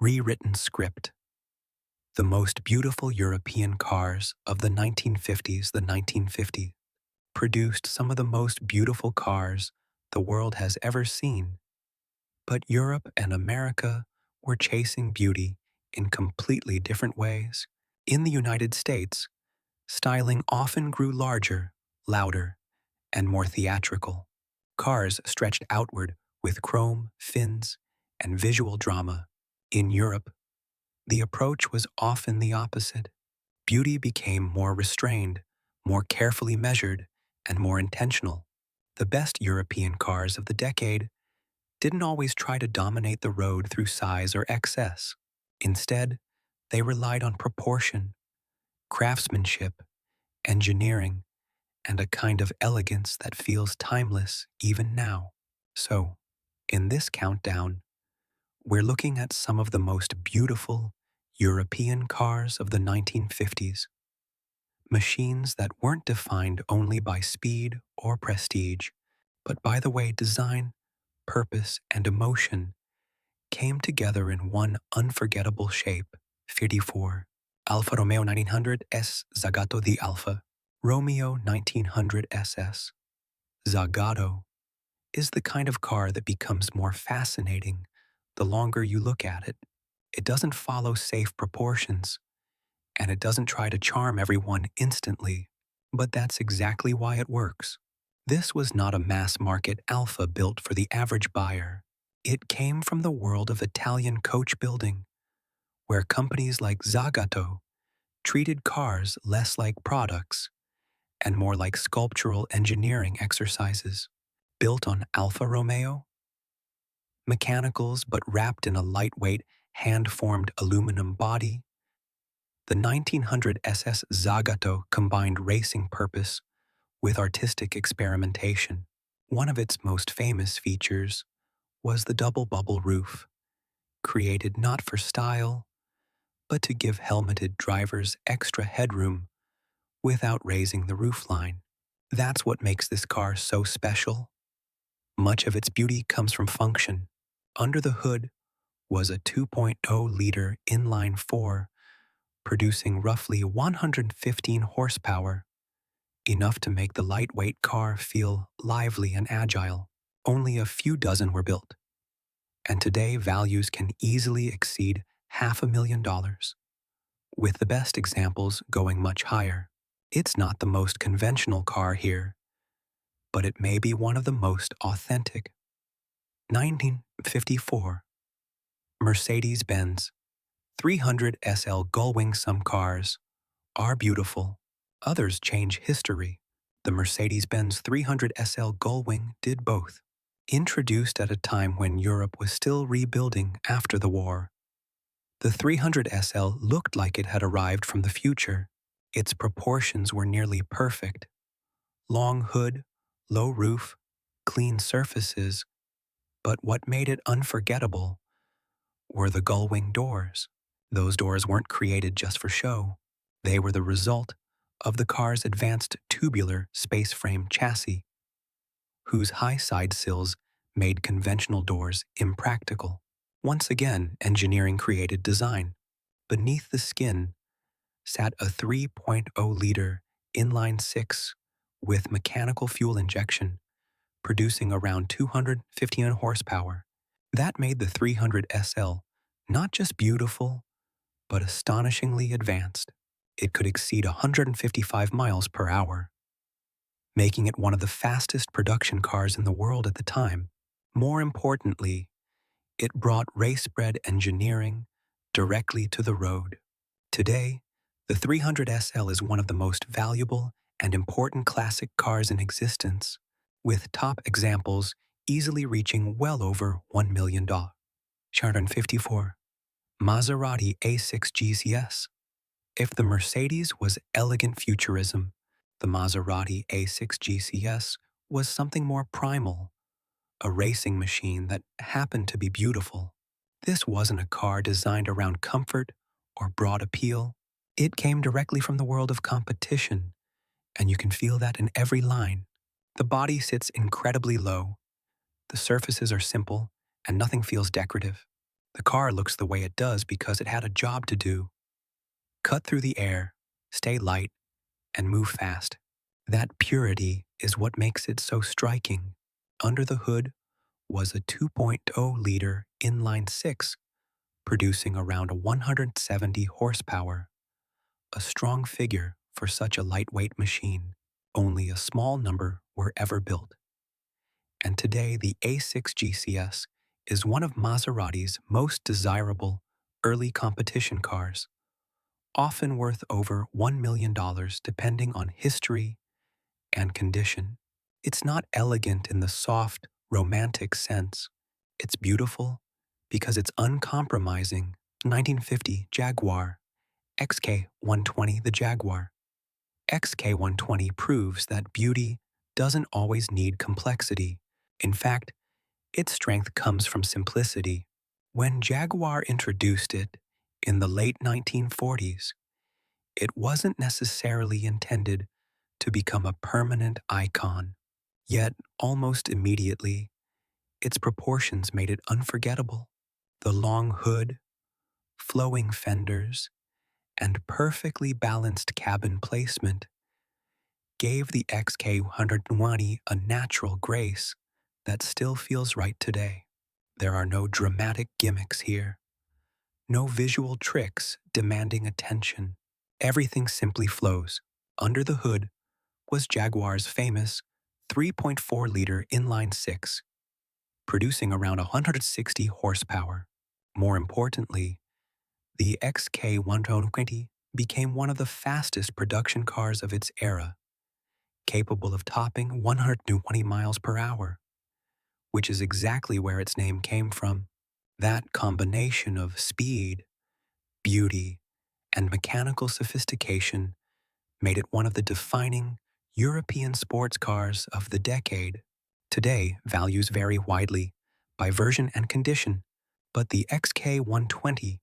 Rewritten script. The most beautiful European cars of the 1950s produced some of the most beautiful cars the world has ever seen. But Europe and America were chasing beauty in completely different ways. In the United States, styling often grew larger, louder, and more theatrical. Cars stretched outward with chrome, fins, and visual drama. In Europe, the approach was often the opposite. Beauty became more restrained, more carefully measured, and more intentional. The best European cars of the decade didn't always try to dominate the road through size or excess. Instead, they relied on proportion, craftsmanship, engineering, and a kind of elegance that feels timeless even now. So, in this countdown, we're looking at some of the most beautiful European cars of the 1950s. Machines that weren't defined only by speed or prestige, but by the way design, purpose, and emotion came together in one unforgettable shape. 54. Alfa Romeo 1900 S Zagato the Alfa. Romeo 1900 SS. Zagato is the kind of car that becomes more fascinating the longer you look at it. It doesn't follow safe proportions, and it doesn't try to charm everyone instantly, but that's exactly why it works. This was not a mass-market Alfa built for the average buyer. It came from the world of Italian coach building, where companies like Zagato treated cars less like products and more like sculptural engineering exercises. Built on Alfa Romeo, mechanicals but wrapped in a lightweight, hand-formed aluminum body, the 1900 SS Zagato combined racing purpose with artistic experimentation. One of its most famous features was the double bubble roof, created not for style, but to give helmeted drivers extra headroom without raising the roofline. That's what makes this car so special. Much of its beauty comes from function. Under the hood was a 2.0-liter inline-4, producing roughly 115 horsepower, enough to make the lightweight car feel lively and agile. Only a few dozen were built, and today values can easily exceed $500,000, with the best examples going much higher. It's not the most conventional car here, but it may be one of the most authentic. 1954. Mercedes-Benz 300 SL Gullwing. Some cars are beautiful, others change history. The Mercedes-Benz 300 SL Gullwing did both. Introduced at a time when Europe was still rebuilding after the war, the 300 SL looked like it had arrived from the future. Its proportions were nearly perfect. Long hood, low roof, clean surfaces, but what made it unforgettable were the gullwing doors. Those doors weren't created just for show. They were the result of the car's advanced tubular space frame chassis, whose high side sills made conventional doors impractical. Once again, engineering created design. Beneath the skin sat a 3.0-liter inline-6 with mechanical fuel injection, producing around 215 horsepower. That made the 300 SL not just beautiful, but astonishingly advanced. It could exceed 155 miles per hour, making it one of the fastest production cars in the world at the time. More importantly, it brought race-bred engineering directly to the road. Today, the 300 SL is one of the most valuable and important classic cars in existence, with top examples easily reaching well over $1 million. 54. Maserati A6 GCS. If the Mercedes was elegant futurism, the Maserati A6 GCS was something more primal, a racing machine that happened to be beautiful. This wasn't a car designed around comfort or broad appeal. It came directly from the world of competition, and you can feel that in every line. The body sits incredibly low. The surfaces are simple, and nothing feels decorative. The car looks the way it does because it had a job to do: cut through the air, stay light, and move fast. That purity is what makes it so striking. Under the hood was a 2.0-liter inline-six producing around 170 horsepower, a strong figure for such a lightweight machine. Only a small number were ever built. And today the A6 GCS is one of Maserati's most desirable early competition cars, often worth over $1 million depending on history and condition. It's not elegant in the soft, romantic sense. It's beautiful because it's uncompromising. 1950 Jaguar, XK120. The Jaguar XK120 proves that beauty doesn't always need complexity. In fact, its strength comes from simplicity. When Jaguar introduced it in the late 1940s, it wasn't necessarily intended to become a permanent icon. Yet, almost immediately, its proportions made it unforgettable. The long hood, flowing fenders, and perfectly balanced cabin placement gave the XK120 a natural grace that still feels right today. There are no dramatic gimmicks here, no visual tricks demanding attention. Everything simply flows. Under the hood was Jaguar's famous 3.4-liter inline-six, producing around 160 horsepower. More importantly, the XK120 became one of the fastest production cars of its era, capable of topping 120 miles per hour, which is exactly where its name came from. That combination of speed, beauty, and mechanical sophistication made it one of the defining European sports cars of the decade. Today, values vary widely by version and condition, but the XK120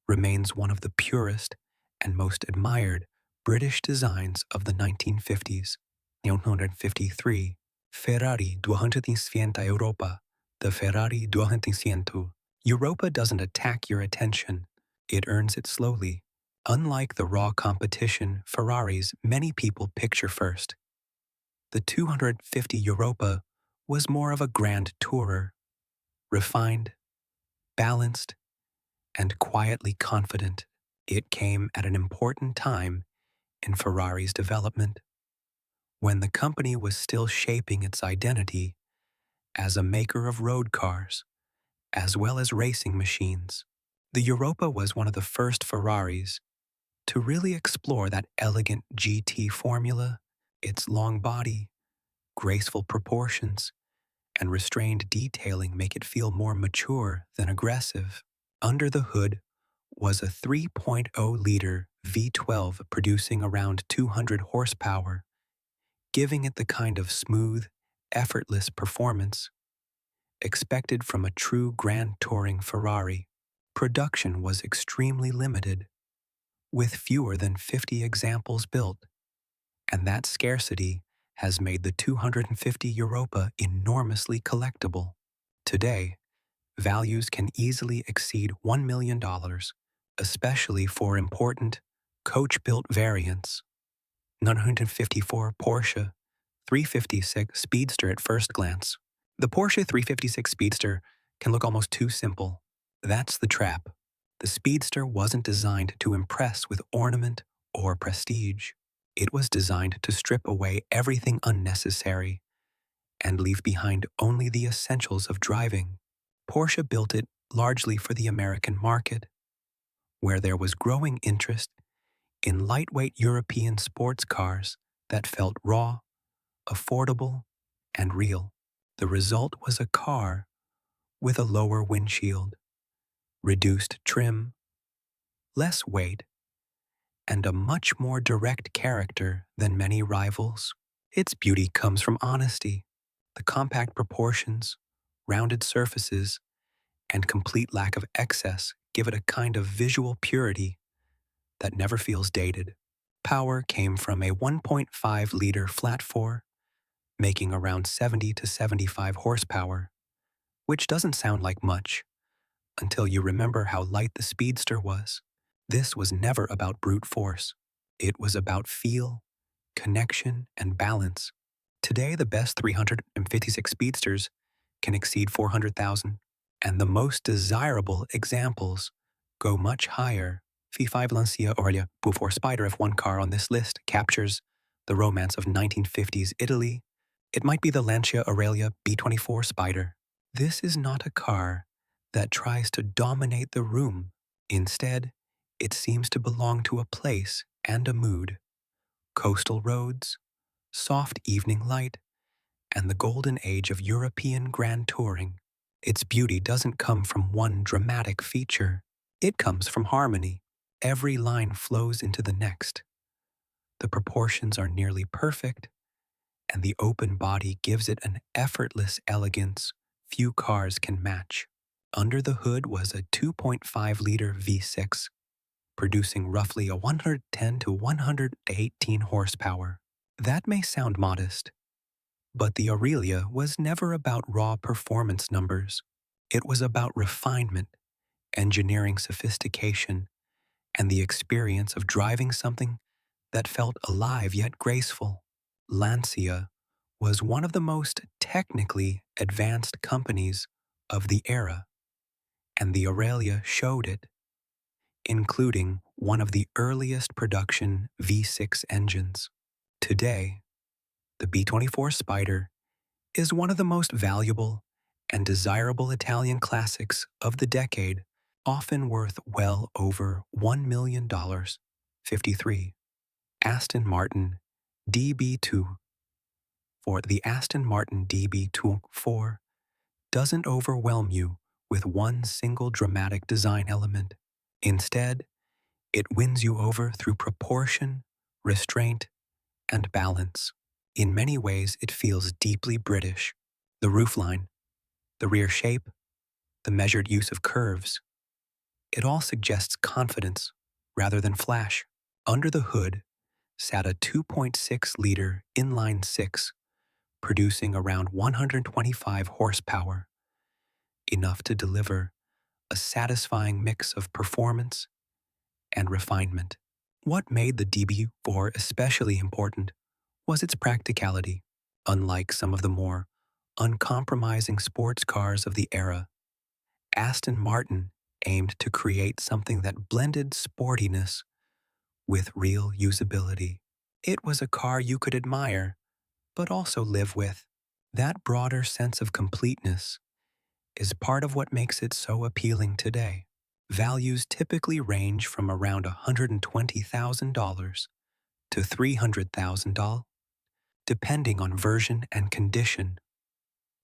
remains one of the purest and most admired British designs of the 1950s. 1953, Ferrari 250 Europa. The Ferrari 250. Europa doesn't attack your attention, it earns it slowly. Unlike the raw competition Ferraris many people picture first, the 250 Europa was more of a grand tourer, refined, balanced, and quietly confident. It came at an important time in Ferrari's development, when the company was still shaping its identity as a maker of road cars, as well as racing machines. The Europa was one of the first Ferraris to really explore that elegant GT formula. Its long body, graceful proportions, and restrained detailing make it feel more mature than aggressive. Under the hood was a 3.0-liter V12 producing around 200 horsepower, giving it the kind of smooth, effortless performance expected from a true grand touring Ferrari. Production was extremely limited, with fewer than 50 examples built, and that scarcity has made the 250 Europa enormously collectible. Today, values can easily exceed $1 million, especially for important, coach-built variants. 954 Porsche 356 Speedster. At first glance, the Porsche 356 Speedster can look almost too simple. That's the trap. The Speedster wasn't designed to impress with ornament or prestige. It was designed to strip away everything unnecessary and leave behind only the essentials of driving. Porsche built it largely for the American market, where there was growing interest in lightweight European sports cars that felt raw, affordable, and real. The result was a car with a lower windshield, reduced trim, less weight, and a much more direct character than many rivals. Its beauty comes from honesty. The compact proportions, rounded surfaces, and complete lack of excess give it a kind of visual purity that never feels dated. Power came from a 1.5-liter flat-four, making around 70 to 75 horsepower, which doesn't sound like much, until you remember how light the Speedster was. This was never about brute force. It was about feel, connection, and balance. Today, the best 356 Speedsters can exceed 400,000, and the most desirable examples go much higher. V5 Lancia Aurelia before Spider F1 car on this list captures the romance of 1950s Italy. It might be the Lancia Aurelia B24 Spider. This is not a car that tries to dominate the room. Instead, it seems to belong to a place and a mood. Coastal roads, soft evening light, and the golden age of European grand touring. Its beauty doesn't come from one dramatic feature. It comes from harmony. Every line flows into the next. The proportions are nearly perfect, and the open body gives it an effortless elegance few cars can match. Under the hood was a 2.5-liter V6, producing roughly a 110 to 118 horsepower. That may sound modest, but the Aurelia was never about raw performance numbers. It was about refinement, engineering sophistication, and the experience of driving something that felt alive yet graceful. Lancia was one of the most technically advanced companies of the era, and the Aurelia showed it, including one of the earliest production V6 engines. Today, the B24 Spider is one of the most valuable and desirable Italian classics of the decade, often worth well over $1 million. 53. Aston Martin DB2. For the Aston Martin DB24 doesn't overwhelm you with one single dramatic design element. Instead, it wins you over through proportion, restraint, and balance. In many ways, it feels deeply British. The roofline, the rear shape, the measured use of curves, it all suggests confidence rather than flash. Under the hood sat a 2.6-liter inline-six, producing around 125 horsepower, enough to deliver a satisfying mix of performance and refinement. What made the DB4 especially important was its practicality. Unlike some of the more uncompromising sports cars of the era, Aston Martin aimed to create something that blended sportiness with real usability. It was a car you could admire, but also live with. That broader sense of completeness is part of what makes it so appealing today. Values typically range from around $120,000 to $300,000, depending on version and condition.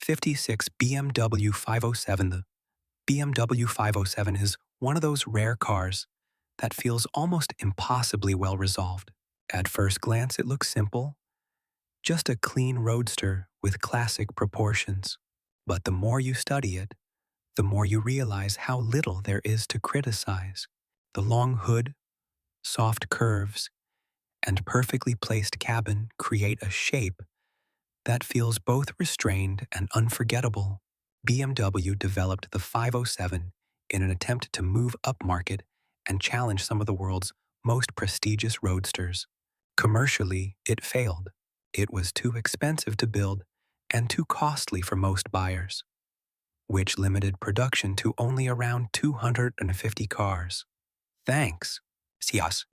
56 BMW 507. The BMW 507 is one of those rare cars that feels almost impossibly well resolved. At first glance, it looks simple, just a clean roadster with classic proportions. But the more you study it, the more you realize how little there is to criticize. The long hood, soft curves, and perfectly placed cabin create a shape that feels both restrained and unforgettable. BMW developed the 507 in an attempt to move upmarket and challenge some of the world's most prestigious roadsters. Commercially, it failed. It was too expensive to build and too costly for most buyers, which limited production to only around 250 cars. Thanks. See us.